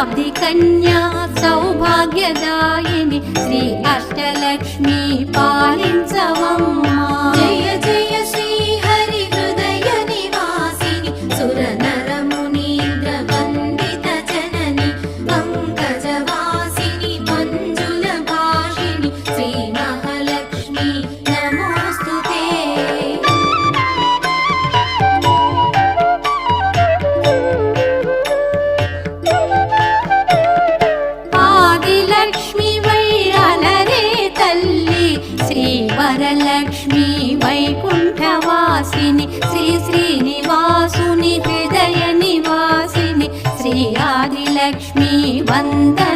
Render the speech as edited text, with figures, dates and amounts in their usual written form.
శతాబ్ది కన్యా సౌభాగ్యదాయిని శ్రీ అష్టలక్ష్మి పాలించవమ్మా. జయ జయ శ్రీ హరి హృదయ నివాసిని సుర నర మునీంద్ర వందిత జనని పంకజవాసిని మంజుల భాషిని శ్రీ మహాలక్ష్మి నమోస్తుతే. ఆదిలక్ష్మి వైరాలరే తల్లి శ్రీ వరలక్ష్మి వైకుంఠవాసిని శ్రీ శ్రీనివాసుని హృదయ నివాసిని శ్రీ ఆదిలక్ష్మి వందన